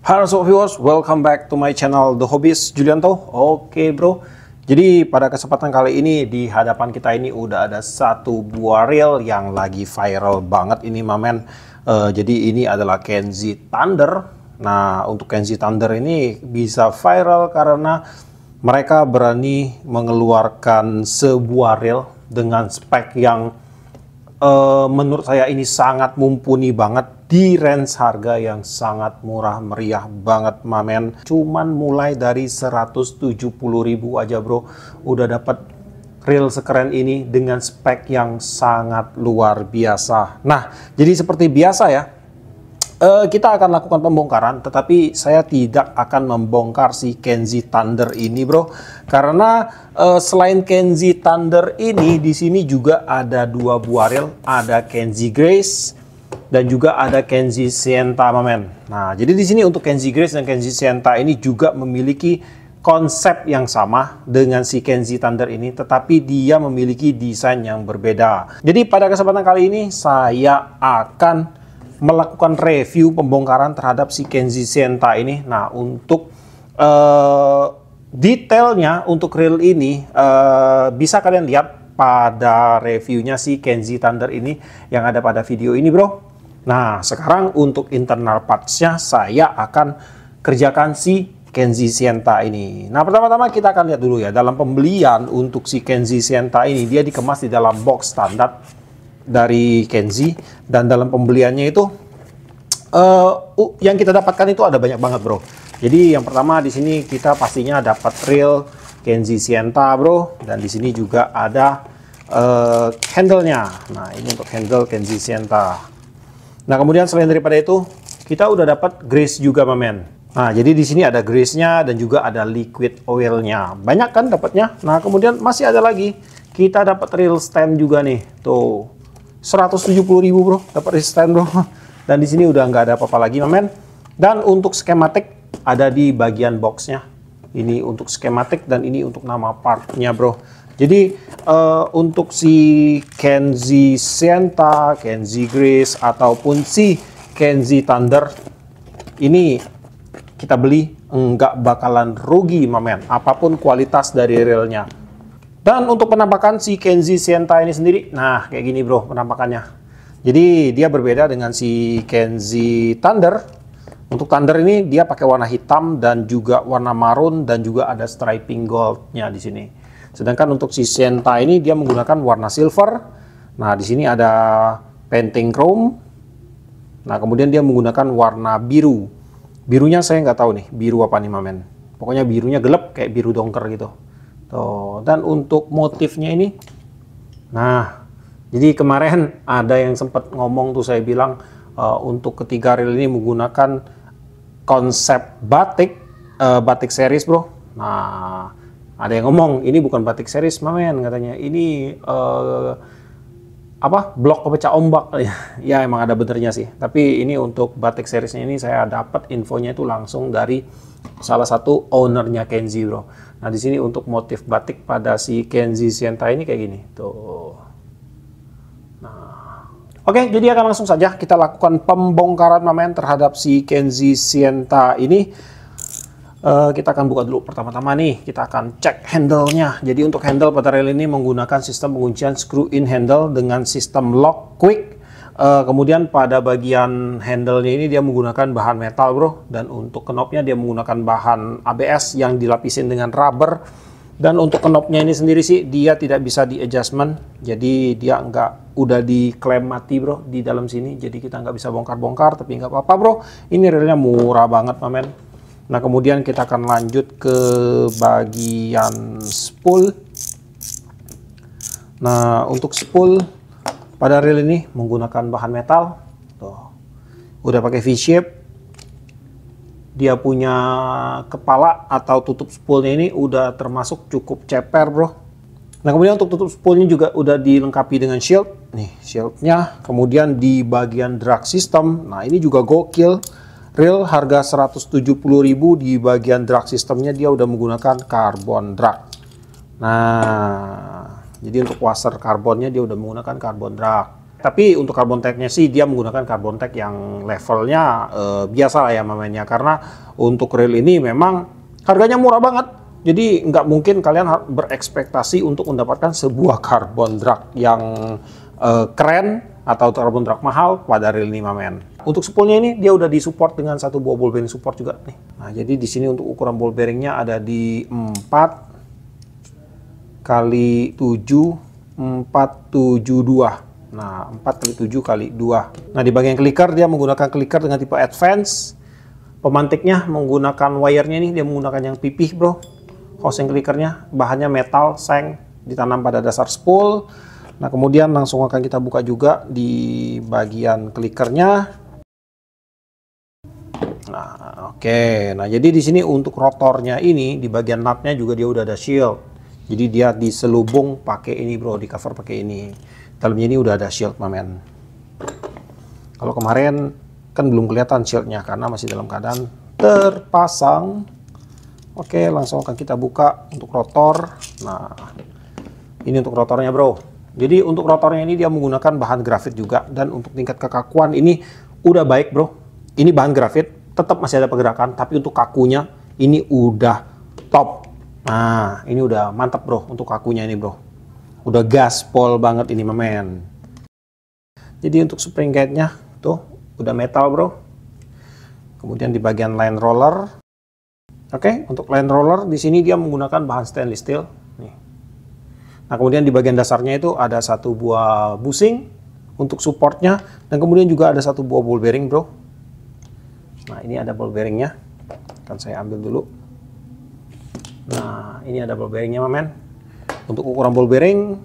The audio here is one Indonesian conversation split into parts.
Halo sobat viewers, welcome back to my channel The Hobbyist Julianto. Oke bro, jadi pada kesempatan kali ini di hadapan kita ini udah ada satu buah reel yang lagi viral banget ini mamen. Jadi ini adalah Kenzie Thunder. Nah untuk Kenzie Thunder ini bisa viral karena mereka berani mengeluarkan sebuah reel dengan spek yang menurut saya ini sangat mumpuni banget di range harga yang sangat murah meriah banget mamen. Cuman mulai dari 170.000 aja bro udah dapat reel sekeren ini dengan spek yang sangat luar biasa. Nah jadi seperti biasa ya, kita akan lakukan pembongkaran, tetapi saya tidak akan membongkar si Kenzie Thunder ini bro, karena selain Kenzie Thunder ini di sini juga ada dua buah reel, ada Kenzie Grace dan juga ada Kenzie Sienta mamen. Nah jadi di sini untuk Kenzie Grace dan Kenzie Sienta ini juga memiliki konsep yang sama dengan si Kenzie Thunder ini, tetapi dia memiliki desain yang berbeda. Jadi pada kesempatan kali ini saya akan melakukan review pembongkaran terhadap si Kenzie Sienta ini. Nah untuk detailnya untuk reel ini bisa kalian lihat pada reviewnya si Kenzie Thunder ini yang ada pada video ini bro. Nah sekarang untuk internal partsnya saya akan kerjakan si Kenzie Sienta ini. Nah pertama-tama kita akan lihat dulu ya, dalam pembelian untuk si Kenzie Sienta ini dia dikemas di dalam box standar dari Kenzie, dan dalam pembeliannya itu yang kita dapatkan itu ada banyak banget bro. Jadi yang pertama di sini kita pastinya dapat reel Kenzie Sienta bro, dan di sini juga ada handle-nya. Nah ini untuk handle Kenzie Sienta. Nah kemudian selain daripada itu kita udah dapat grease juga mamen. Nah jadi di sini ada grease-nya dan juga ada liquid oil-nya. Banyak kan dapatnya. Nah kemudian masih ada lagi, kita dapat reel stand juga nih tuh. 170.000 bro, dapat stand bro. Dan di sini udah nggak ada apa-apa lagi mamen. Dan untuk skematik ada di bagian boxnya. Ini untuk skematik dan ini untuk nama partnya bro. Jadi untuk si Kenzie Sienta, Kenzie Grace ataupun si Kenzie Thunder ini kita beli nggak bakalan rugi mamen, apapun kualitas dari reelnya. Dan untuk penampakan si Kenzie Sienta ini sendiri, nah kayak gini bro penampakannya. Jadi dia berbeda dengan si Kenzie Thunder. Untuk Thunder ini dia pakai warna hitam dan juga warna marun dan juga ada striping goldnya di sini. Sedangkan untuk si Sienta ini dia menggunakan warna silver. Nah di sini ada painting chrome. Nah kemudian dia menggunakan warna biru. Birunya saya nggak tahu nih biru apa nih mamen. Pokoknya birunya gelap kayak biru dongker gitu. Tuh, dan untuk motifnya ini, nah jadi kemarin ada yang sempat ngomong tuh, saya bilang untuk ketiga reel ini menggunakan konsep batik, batik series bro. Nah ada yang ngomong ini bukan batik series mamen, katanya ini apa, blok pemecah ombak. Ya emang ada benernya sih, tapi ini untuk batik seriesnya ini saya dapat infonya itu langsung dari salah satu ownernya Kenzie bro. Nah di sini untuk motif batik pada si Kenzie Sienta ini kayak gini tuh. Nah, oke, jadi akan langsung saja kita lakukan pembongkaran mamen terhadap si Kenzie Sienta ini. Kita akan buka dulu pertama-tama nih, kita akan cek handle-nya. Jadi untuk handle pada reel ini menggunakan sistem penguncian screw in handle dengan sistem lock quick. Kemudian pada bagian handle-nya ini dia menggunakan bahan metal bro, dan untuk knopnya dia menggunakan bahan ABS yang dilapisin dengan rubber. Dan untuk knopnya ini sendiri sih dia tidak bisa di adjustment, jadi dia udah diklaim mati bro di dalam sini, jadi kita nggak bisa bongkar-bongkar, tapi nggak apa-apa bro, ini reelnya murah banget mamen. Nah kemudian kita akan lanjut ke bagian spool. Nah untuk spool pada reel ini menggunakan bahan metal. Tuh, udah pakai V-shape. Dia punya kepala atau tutup spoolnya ini udah termasuk cukup ceper bro. Nah kemudian untuk tutup spoolnya juga udah dilengkapi dengan shield. Nih shieldnya. Kemudian di bagian drag system, nah ini juga gokil. Reel harga 170.000, di bagian drag systemnya dia udah menggunakan carbon drag. Nah jadi untuk washer karbonnya dia udah menggunakan carbon drag. Tapi untuk carbon tag-nya sih dia menggunakan carbon tag yang levelnya biasa lah ya mamanya. Karena untuk reel ini memang harganya murah banget. Jadi nggak mungkin kalian berekspektasi untuk mendapatkan sebuah carbon drag yang keren atau carbon drag mahal pada reel ini mamen. Untuk spoolnya ini dia udah disupport dengan satu buah ball bearing support juga nih. Nah, jadi di sini untuk ukuran ball bearingnya ada di 4 kali 7 472. Nah, 4 kali 7 kali 2. Nah, di bagian clicker dia menggunakan clicker dengan tipe advance. Pemantiknya menggunakan wire-nya nih, dia menggunakan yang pipih, bro. Housing clickernya bahannya metal, seng, ditanam pada dasar spool. Nah, kemudian langsung akan kita buka juga di bagian clickernya. Nah, oke. Nah, jadi di sini untuk rotornya ini di bagian nutnya juga dia udah ada shield. Jadi dia diselubung pakai ini, bro, di cover pakai ini. Dalamnya ini udah ada shield, mamen. Kalau kemarin kan belum kelihatan shieldnya karena masih dalam keadaan terpasang. Oke, langsung akan kita buka untuk rotor. Nah, ini untuk rotornya, bro. Jadi untuk rotornya ini dia menggunakan bahan grafit juga, dan untuk tingkat kekakuan ini udah baik, bro. Ini bahan grafit, tetap masih ada pergerakan, tapi untuk kakunya ini udah top. Nah, ini udah mantap, bro, untuk kakunya ini, bro. Udah gaspol banget ini, mamen. Jadi untuk spring guide-nya tuh udah metal, bro. Kemudian di bagian line roller. Oke, untuk line roller di sini dia menggunakan bahan stainless steel. Nih. Nah, kemudian di bagian dasarnya itu ada satu buah bushing untuk supportnya, dan kemudian juga ada satu buah ball bearing, bro. Nah, ini ada ball bearingnya. Akan saya ambil dulu. Nah, ini ada ball bearingnya, mamen. Untuk ukuran ball bearing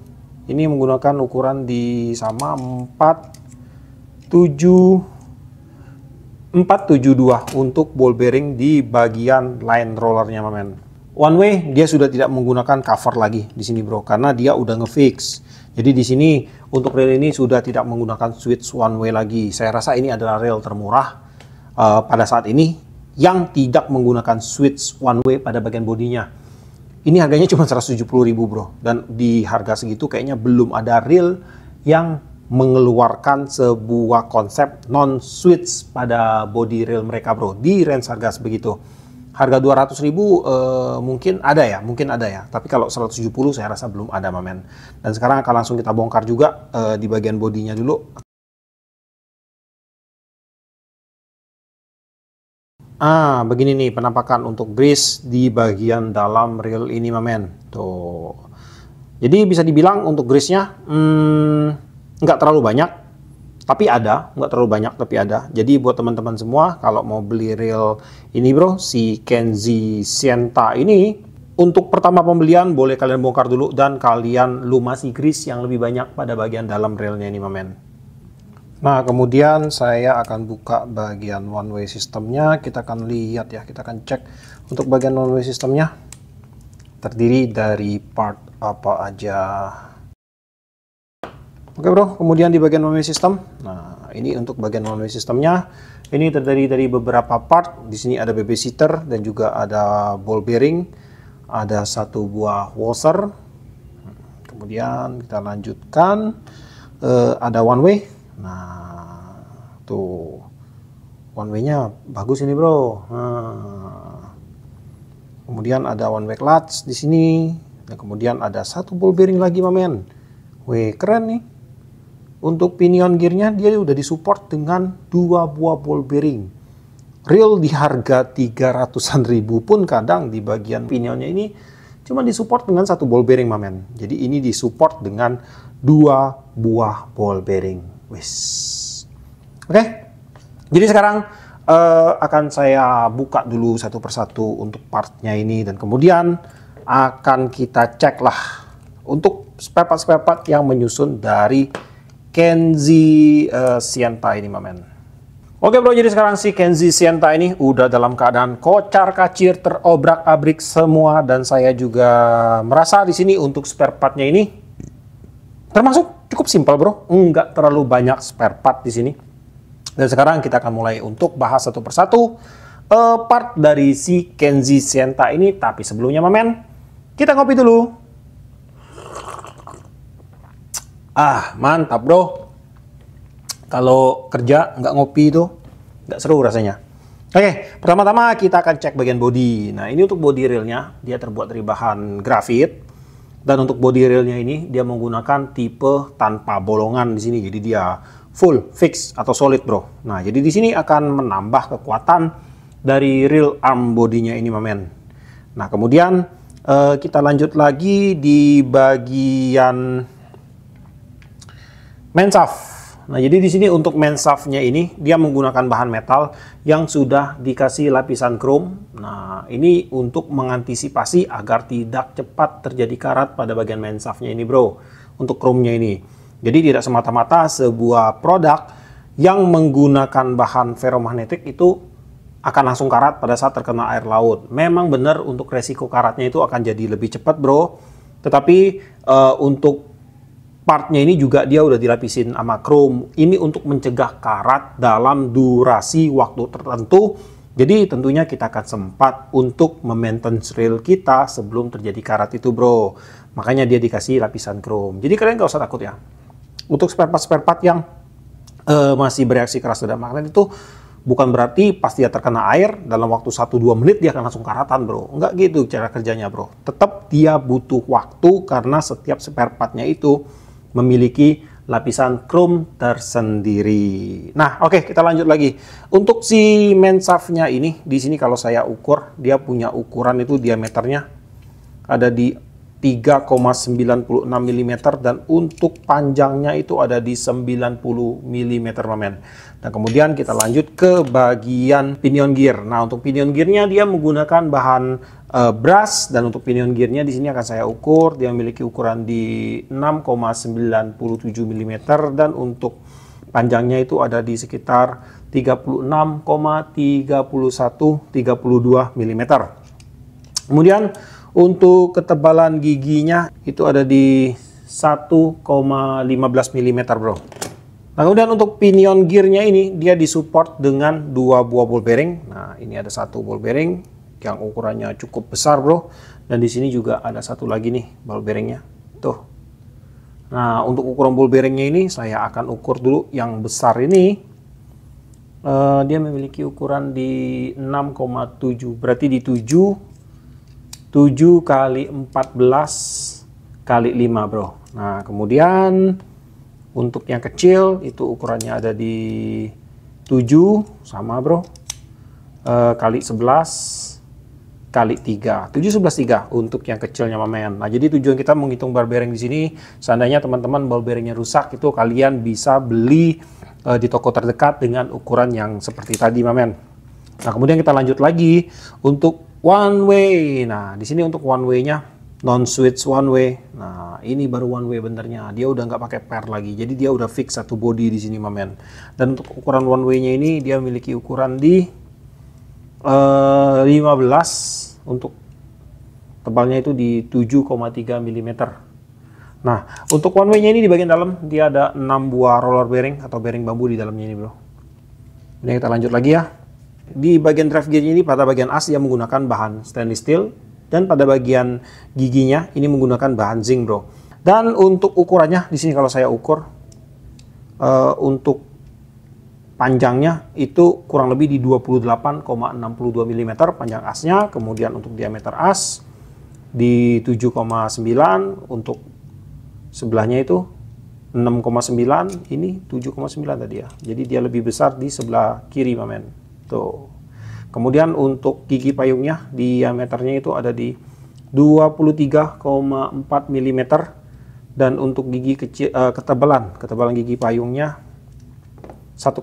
ini menggunakan ukuran di sama 472 untuk ball bearing di bagian line rollernya, mamen. One way dia sudah tidak menggunakan cover lagi di sini, bro, karena dia udah ngefix. Jadi di sini untuk reel ini sudah tidak menggunakan switch one way lagi. Saya rasa ini adalah reel termurah pada saat ini yang tidak menggunakan switch one way pada bagian bodinya. Ini harganya cuma 170.000, bro. Dan di harga segitu kayaknya belum ada reel yang mengeluarkan sebuah konsep non-switch pada body reel mereka, bro. Di range harga sebegitu. Harga 200.000 mungkin ada ya. Tapi kalau 170 saya rasa belum ada, mamen. Dan sekarang akan langsung kita bongkar juga di bagian bodinya dulu. Begini nih penampakan untuk grease di bagian dalam reel ini, mamen. Tuh. Jadi bisa dibilang untuk grease-nya nggak terlalu banyak, tapi ada. Nggak terlalu banyak, tapi ada. Jadi buat teman-teman semua, kalau mau beli reel ini, bro, si Kenzie Sienta ini, untuk pertama pembelian boleh kalian bongkar dulu dan kalian lumasi grease yang lebih banyak pada bagian dalam reelnya ini, mamen. Nah, kemudian saya akan buka bagian one way sistemnya. Kita akan lihat ya, kita akan cek untuk bagian one way sistemnya terdiri dari part apa aja. Oke, bro, kemudian di bagian one way system. Nah, ini untuk bagian one way sistemnya. Ini terdiri dari beberapa part. Di sini ada babysitter dan juga ada ball bearing. Ada satu buah washer. Kemudian kita lanjutkan. Ada one way. Nah, tuh one way-nya bagus ini, bro. Nah, kemudian ada one way clutch di sini. Dan kemudian ada satu ball bearing lagi, mamen. Wih, keren nih. Untuk pinion gearnya dia udah disupport dengan 2 buah ball bearing. Reel di harga 300-an ribu pun kadang di bagian pinionnya ini cuma disupport dengan 1 ball bearing, mamen. Jadi ini disupport dengan 2 buah ball bearing. Wis. Oke. Jadi sekarang akan saya buka dulu satu persatu untuk partnya ini, dan kemudian akan kita cek lah untuk spare part yang menyusun dari Kenzie Sienta ini, mamen. Oke, bro, jadi sekarang si Kenzie Sienta ini udah dalam keadaan kocar-kacir, terobrak-abrik semua, dan saya juga merasa di sini untuk spare partnya ini termasuk cukup simpel, bro. Nggak terlalu banyak spare part di sini. Dan sekarang kita akan mulai untuk bahas satu persatu part dari si Kenzie Sienta ini. Tapi sebelumnya, mamen, kita ngopi dulu. Mantap, bro. Kalau kerja nggak ngopi itu nggak seru rasanya. Oke, pertama-tama kita akan cek bagian bodi. Nah, ini untuk bodi railnya, dia terbuat dari bahan grafit. Dan untuk bodi railnya ini, dia menggunakan tipe tanpa bolongan di sini. Jadi dia full, fix, atau solid, bro. Nah, jadi di sini akan menambah kekuatan dari rail arm bodinya ini, mamen. Nah, kemudian kita lanjut lagi di bagian main shaft. Nah, jadi di sini untuk main shaft-nya ini dia menggunakan bahan metal yang sudah dikasih lapisan chrome. Nah, ini untuk mengantisipasi agar tidak cepat terjadi karat pada bagian main shaft-nya ini, bro. Untuk chrome-nya ini. Jadi tidak semata-mata sebuah produk yang menggunakan bahan ferromagnetik itu akan langsung karat pada saat terkena air laut. Memang benar untuk resiko karatnya itu akan jadi lebih cepat, bro. Tetapi untuk partnya ini juga dia udah dilapisin sama chrome. Ini untuk mencegah karat dalam durasi waktu tertentu. Jadi tentunya kita akan sempat untuk memaintenance rail kita sebelum terjadi karat itu, bro. Makanya dia dikasih lapisan chrome. Jadi kalian nggak usah takut ya. Untuk spare part yang masih bereaksi keras terhadap magnet itu bukan berarti pas dia terkena air dalam waktu 1-2 menit dia akan langsung karatan, bro. Enggak gitu cara kerjanya, bro. Tetap dia butuh waktu karena setiap spare partnya itu memiliki lapisan chrome tersendiri. Nah, oke, kita lanjut lagi. Untuk si main shaft-nya ini, di sini kalau saya ukur, dia punya ukuran itu diameternya ada di 3,96 mm dan untuk panjangnya itu ada di 90 mm, mamen. Dan kemudian kita lanjut ke bagian pinion gear. Nah, untuk pinion gearnya dia menggunakan bahan brass dan untuk pinion gearnya di sini akan saya ukur. Dia memiliki ukuran di 6,97 mm dan untuk panjangnya itu ada di sekitar 36,31-32 mm. Kemudian untuk ketebalan giginya itu ada di 1,15 mm, bro. Nah, kemudian untuk pinion gearnya ini dia disupport dengan 2 buah ball bearing. Nah, ini ada 1 ball bearing yang ukurannya cukup besar, bro. Dan di sini juga ada 1 lagi nih ball bearingnya. Tuh. Nah, untuk ukuran ball bearingnya ini saya akan ukur dulu yang besar ini. Dia memiliki ukuran di 6,7, berarti di 7 kali 14 kali 5, bro. Nah, kemudian untuk yang kecil itu ukurannya ada di 7 sama, bro, kali 11 kali 3, 7 11 3 untuk yang kecilnya, mamen. Nah, jadi tujuan kita menghitung ball bearing di sini, seandainya teman-teman ball bearingnya rusak itu kalian bisa beli di toko terdekat dengan ukuran yang seperti tadi, mamen. Nah, kemudian kita lanjut lagi untuk one way. Nah, di sini untuk one way-nya non-switch one way. Nah, ini baru one way benernya. Dia udah nggak pakai pair lagi. Jadi dia udah fix 1 body di sini, mamen. Dan untuk ukuran one way-nya ini dia memiliki ukuran di 15 untuk tebalnya itu di 7,3 mm. Nah, untuk one way-nya ini di bagian dalam dia ada 6 buah roller bearing atau bearing bambu di dalamnya ini, bro. Ini kita lanjut lagi ya. Di bagian drive gear ini pada bagian as dia menggunakan bahan stainless steel dan pada bagian giginya ini menggunakan bahan zinc, bro. Dan untuk ukurannya di sini kalau saya ukur untuk panjangnya itu kurang lebih di 28,62 mm panjang asnya, kemudian untuk diameter as di 7,9, untuk sebelahnya itu 6,9, ini 7,9 tadi ya. Jadi dia lebih besar di sebelah kiri, mamen. Tuh. Kemudian untuk gigi payungnya diameternya itu ada di 23,4 mm dan untuk gigi kecil ketebalan gigi payungnya 1,8.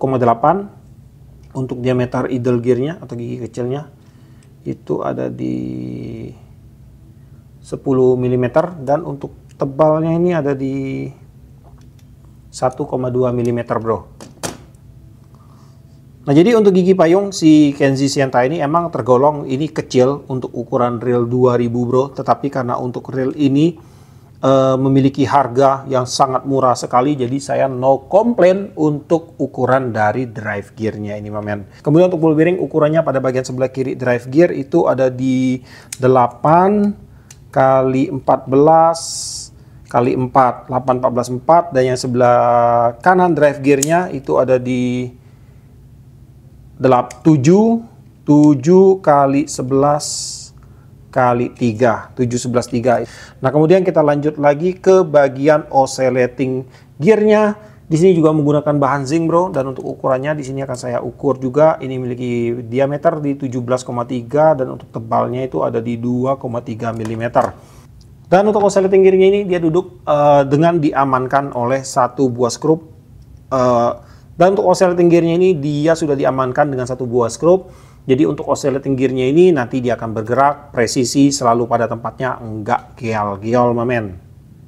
Untuk diameter idle gearnya atau gigi kecilnya itu ada di 10 mm dan untuk tebalnya ini ada di 1,2 mm, bro. Nah, jadi untuk gigi payung si Kenzie Sienta ini emang tergolong ini kecil untuk ukuran reel 2000, bro. Tetapi karena untuk reel ini memiliki harga yang sangat murah sekali, jadi saya no komplain untuk ukuran dari drive gearnya ini, mamen. Kemudian untuk ball bearing ukurannya pada bagian sebelah kiri drive gear itu ada di 8 kali 14 kali 4, 8, 14, 4. Dan yang sebelah kanan drive gearnya itu ada di 7 kali 11 kali 3, 7, 11, 3. Nah, kemudian kita lanjut lagi ke bagian oscillating gearnya. Di sini juga menggunakan bahan zinc, bro, dan untuk ukurannya di sini akan saya ukur juga. Ini memiliki diameter di 17,3 dan untuk tebalnya itu ada di 2,3 mm. Dan untuk oscillating gearnya ini dia duduk dengan diamankan oleh satu buah skrup. Dan untuk oscillating gearnya ini dia sudah diamankan dengan satu buah skrup. Jadi untuk oscillating gearnya ini nanti dia akan bergerak presisi selalu pada tempatnya, enggak geol-geol, mamen.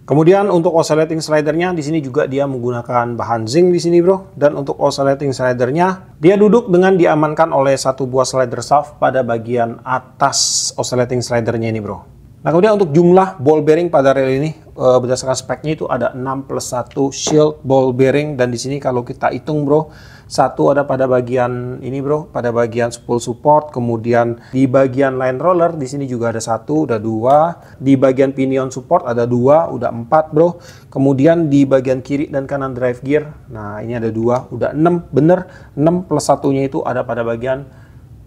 Kemudian untuk oscillating slidernya di sini juga dia menggunakan bahan zinc di sini, bro. Dan untuk oscillating slidernya dia duduk dengan diamankan oleh satu buah slider shaft pada bagian atas oscillating slidernya ini, bro. Nah, kemudian untuk jumlah ball bearing pada rel ini berdasarkan speknya itu ada 6 plus 1 shield ball bearing, dan di sini kalau kita hitung, bro, satu ada pada bagian ini, bro, pada bagian spool support. Kemudian di bagian line roller di sini juga ada satu, udah 2. Di bagian pinion support ada 2, udah 4, bro. Kemudian di bagian kiri dan kanan drive gear, nah ini ada 2, udah 6, bener 6 plus satunya itu ada pada bagian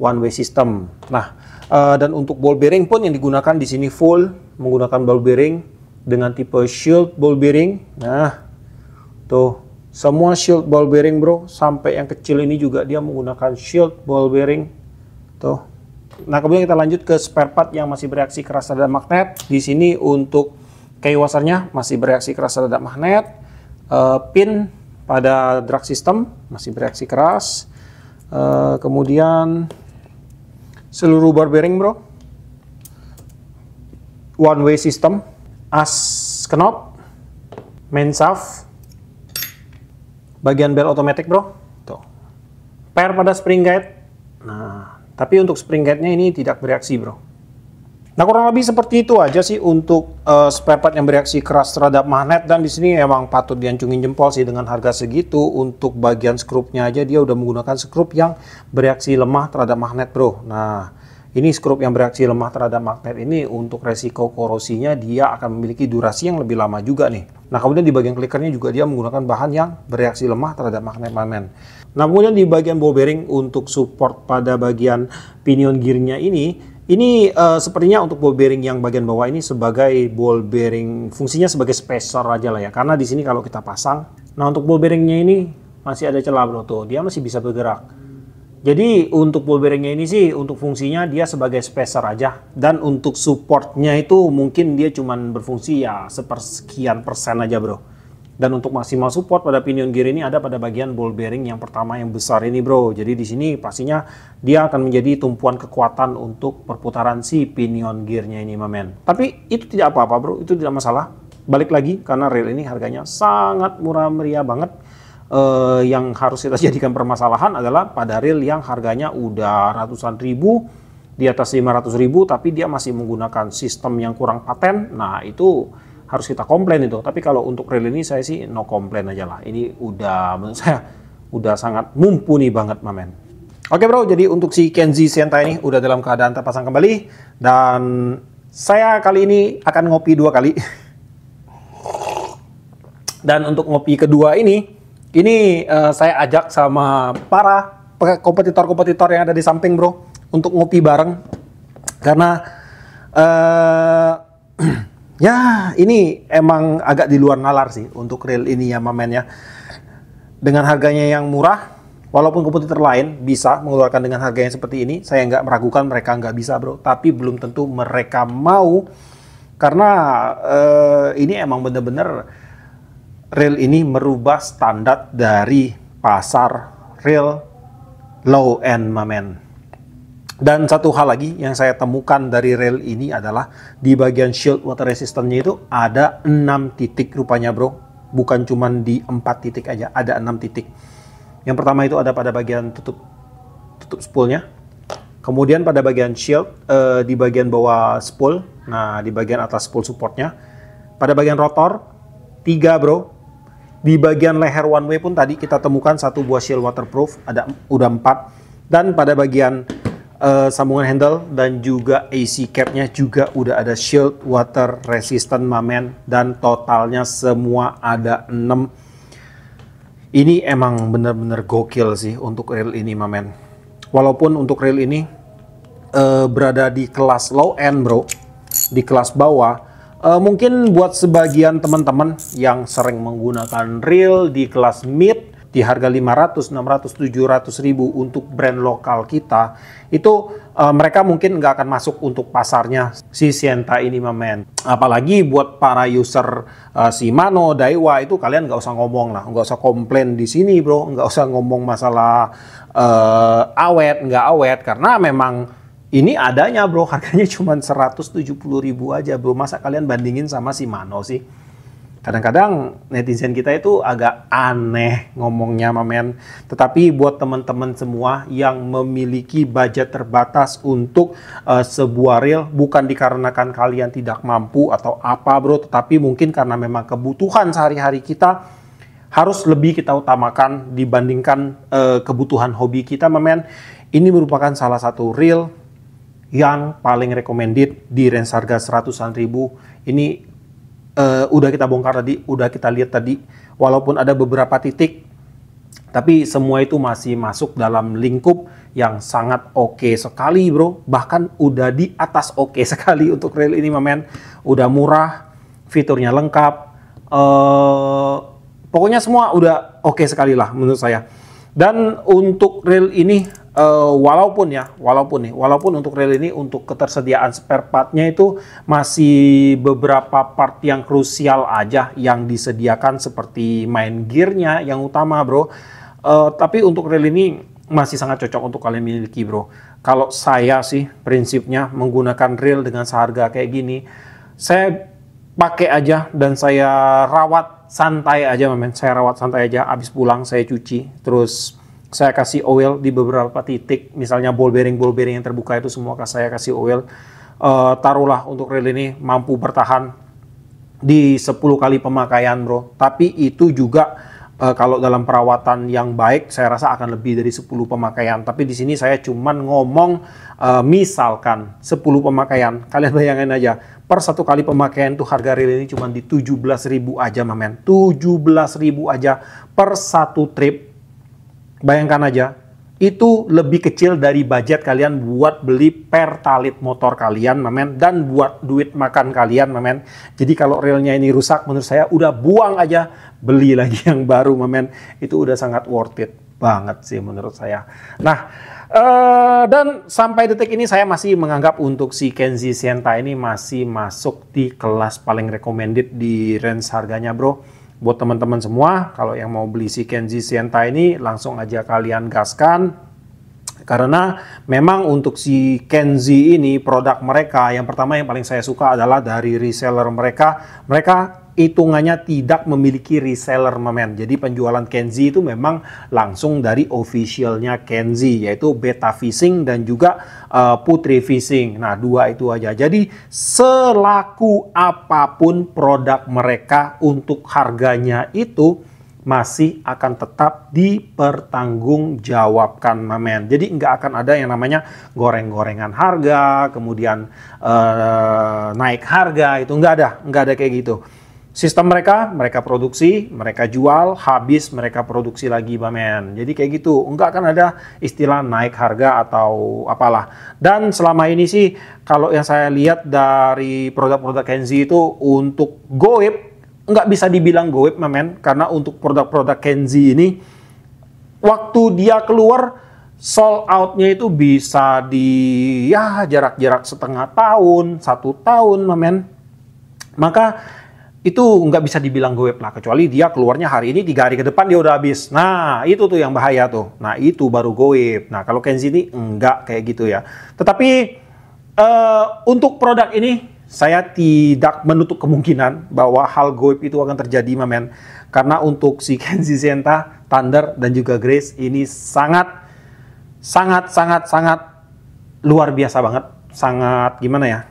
one way system. Nah, dan untuk ball bearing pun yang digunakan di sini full menggunakan ball bearing dengan tipe shield ball bearing. Nah, tuh semua shield ball bearing, bro, sampai yang kecil ini juga dia menggunakan shield ball bearing. Tuh. Nah, kemudian kita lanjut ke spare part yang masih bereaksi keras terhadap magnet. Di sini untuk key washernya masih bereaksi keras terhadap magnet. Pin pada drag system masih bereaksi keras. Kemudian seluruh bar bearing, bro, one way system, as knob, main shaft, bagian bel otomatis, bro. Tuh. Pair pada spring guide. Nah, tapi untuk spring guide-nya ini tidak bereaksi, bro. Nah, kurang lebih seperti itu aja sih untuk spare part yang bereaksi keras terhadap magnet. Dan di sini emang patut diancungin jempol sih dengan harga segitu. Untuk bagian skrupnya aja dia udah menggunakan skrup yang bereaksi lemah terhadap magnet, bro. Nah, ini skrup yang bereaksi lemah terhadap magnet ini untuk resiko korosinya dia akan memiliki durasi yang lebih lama juga nih. Nah, kemudian di bagian klikernya juga dia menggunakan bahan yang bereaksi lemah terhadap magnet, mamen. Nah, kemudian di bagian ball bearing untuk support pada bagian pinion gearnya ini sepertinya untuk ball bearing yang bagian bawah ini sebagai ball bearing, fungsinya sebagai spacer aja lah ya. Karena di sini kalau kita pasang, nah untuk ball bearingnya ini masih ada celah, bro, tuh dia masih bisa bergerak. Jadi untuk ball bearingnya ini sih untuk fungsinya dia sebagai spacer aja, dan untuk supportnya itu mungkin dia cuman berfungsi ya sepersekian persen aja, bro. Dan untuk maksimal support pada pinion gear ini ada pada bagian ball bearing yang pertama yang besar ini, bro. Jadi di sini pastinya dia akan menjadi tumpuan kekuatan untuk perputaran si pinion gearnya ini, mamen. Tapi itu tidak apa-apa, bro, itu tidak masalah. Balik lagi karena reel ini harganya sangat murah meriah banget. Yang harus kita jadikan permasalahan adalah pada reel yang harganya udah ratusan ribu, di atas 500 ribu, tapi dia masih menggunakan sistem yang kurang paten. Nah, itu harus kita komplain itu. Tapi kalau untuk reel ini saya sih no komplain aja lah. Ini udah menurut saya udah sangat mumpuni banget, mamen. Oke, bro, jadi untuk si Kenzie Sienta ini udah dalam keadaan terpasang kembali, dan saya kali ini akan ngopi 2 kali. Dan untuk ngopi kedua ini saya ajak sama para kompetitor-kompetitor yang ada di samping, bro, untuk ngopi bareng. Karena ya ini emang agak di luar nalar sih untuk reel ini ya, mamen ya. Dengan harganya yang murah, walaupun kompetitor lain bisa mengeluarkan dengan harga yang seperti ini, saya nggak meragukan mereka nggak bisa, bro. Tapi belum tentu mereka mau, karena ini emang bener-bener reel ini merubah standar dari pasar reel low end, mamen. Dan satu hal lagi yang saya temukan dari reel ini adalah di bagian shield water resistance-nya itu ada 6 titik rupanya, bro. Bukan cuma di 4 titik aja, ada 6 titik. Yang pertama itu ada pada bagian tutup spoolnya. Kemudian pada bagian shield, di bagian bawah spool, nah di bagian atas spool supportnya. Pada bagian rotor, 3, bro. Di bagian leher one way pun tadi kita temukan satu buah shield waterproof, udah 4. Dan pada bagian sambungan handle dan juga AC capnya juga udah ada shield water resistant mamen, dan totalnya semua ada 6. Ini emang bener-bener gokil sih untuk reel ini mamen. Walaupun untuk reel ini berada di kelas low end bro, di kelas bawah. Mungkin buat sebagian teman-teman yang sering menggunakan reel di kelas mid di harga 500, 600, 700 ribu untuk brand lokal kita, itu mereka mungkin nggak akan masuk untuk pasarnya si Sienta ini mamen. Apalagi buat para user Shimano, Daiwa, itu kalian nggak usah ngomong lah, nggak usah komplain di sini bro, nggak usah ngomong masalah awet, nggak awet, karena memang ini adanya bro, harganya cuma 170 ribu aja bro. Masa kalian bandingin sama Shimano sih? Kadang-kadang netizen kita itu agak aneh ngomongnya mamen. Tetapi buat teman-teman semua yang memiliki budget terbatas untuk sebuah reel, bukan dikarenakan kalian tidak mampu atau apa bro, tetapi mungkin karena memang kebutuhan sehari-hari kita harus lebih kita utamakan dibandingkan kebutuhan hobi kita mamen. Ini merupakan salah satu reel yang paling recommended di range harga 100-an ribu. Ini udah kita bongkar tadi, udah kita lihat tadi, walaupun ada beberapa titik, tapi semua itu masih masuk dalam lingkup yang sangat oke sekali bro. Bahkan udah di atas oke sekali untuk reel ini mamen. Udah murah, fiturnya lengkap, pokoknya semua udah oke sekali lah menurut saya. Dan untuk reel ini walaupun untuk reel ini untuk ketersediaan spare partnya itu masih beberapa part yang krusial aja yang disediakan, seperti main gearnya yang utama bro. Tapi untuk reel ini masih sangat cocok untuk kalian miliki bro. Kalau saya sih prinsipnya menggunakan reel dengan seharga kayak gini, saya pakai aja dan saya rawat santai aja mamen. Saya rawat santai aja, habis pulang saya cuci, terus saya kasih oil di beberapa titik, misalnya ball bearing yang terbuka itu semua saya kasih oil. Taruhlah untuk reel ini mampu bertahan di 10 kali pemakaian bro. Tapi itu juga kalau dalam perawatan yang baik saya rasa akan lebih dari 10 pemakaian. Tapi di sini saya cuman ngomong misalkan 10 pemakaian. Kalian bayangin aja, per 1 kali pemakaian tuh harga reel ini cuma di 17.000 aja mamen. 17.000 aja per 1 trip. Bayangkan aja, itu lebih kecil dari budget kalian buat beli pertalit motor kalian mamen, dan buat duit makan kalian mamen. Jadi kalau reelnya ini rusak, menurut saya udah buang aja, beli lagi yang baru mamen. Itu udah sangat worth it banget sih menurut saya. Nah, dan sampai detik ini saya masih menganggap untuk si Kenzi Sienta ini masih masuk di kelas paling recommended di range harganya bro. Buat teman-teman semua, kalau yang mau beli si Kenzi Sienta ini, langsung aja kalian gaskan. Karena memang untuk si Kenzi ini, produk mereka, yang pertama yang paling saya suka adalah dari reseller mereka. Mereka hitungannya tidak memiliki reseller mamen. Jadi penjualan Kenzi itu memang langsung dari officialnya Kenzi, yaitu Beta Fishing dan juga Putri Fishing. Nah, 2 itu aja. Jadi selaku apapun produk mereka, untuk harganya itu masih akan tetap dipertanggungjawabkan mamen. Jadi nggak akan ada yang namanya goreng-gorengan harga, kemudian naik harga, itu nggak ada kayak gitu. Sistem mereka produksi, mereka jual, habis mereka produksi lagi mamen. Jadi kayak gitu, nggak akan ada istilah naik harga atau apalah. Dan selama ini sih, kalau yang saya lihat dari produk-produk Kenzi itu untuk goib, nggak bisa dibilang goib mamen. Karena untuk produk-produk Kenzi ini, waktu dia keluar, sold out-nya itu bisa di ya jarak-jarak setengah tahun, 1 tahun mamen. Maka itu nggak bisa dibilang goib lah, kecuali dia keluarnya hari ini, 3 hari ke depan dia udah habis. Nah, itu tuh yang bahaya tuh. Nah, itu baru goib. Nah, kalau Kenzi ini enggak kayak gitu ya. Tetapi untuk produk ini, saya tidak menutup kemungkinan bahwa hal goib itu akan terjadi, mamen. Karena untuk si Kenzi Sienta, Thunder, dan juga Grace ini sangat luar biasa banget. Sangat gimana ya?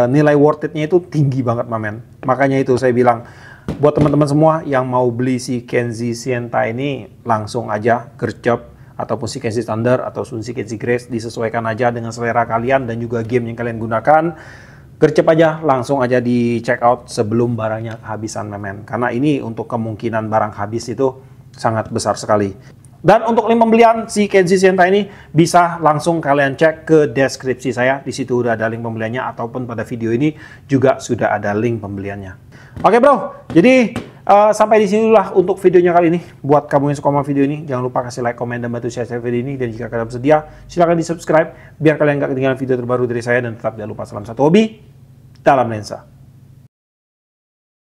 Nilai worth it-nya itu tinggi banget mamen. Makanya itu saya bilang, buat teman-teman semua yang mau beli si Kenzi Sienta ini, langsung aja gercep, ataupun si Kenzi Thunder ataupun si Kenzi Grace, disesuaikan aja dengan selera kalian dan juga game yang kalian gunakan. Gercep aja, langsung aja di check out sebelum barangnya kehabisan memen. Karena ini untuk kemungkinan barang habis itu sangat besar sekali. Dan untuk link pembelian si Kenzi Sienta ini bisa langsung kalian cek ke deskripsi saya. Di situ udah ada link pembeliannya, ataupun pada video ini juga sudah ada link pembeliannya. Oke bro, jadi sampai di sini lah untuk videonya kali ini. Buat kamu yang suka sama video ini, jangan lupa kasih like, komen, dan bantu share video ini. Dan jika kalian bersedia, silahkan di subscribe biar kalian gak ketinggalan video terbaru dari saya. Dan tetap jangan lupa salam satu hobi dalam lensa.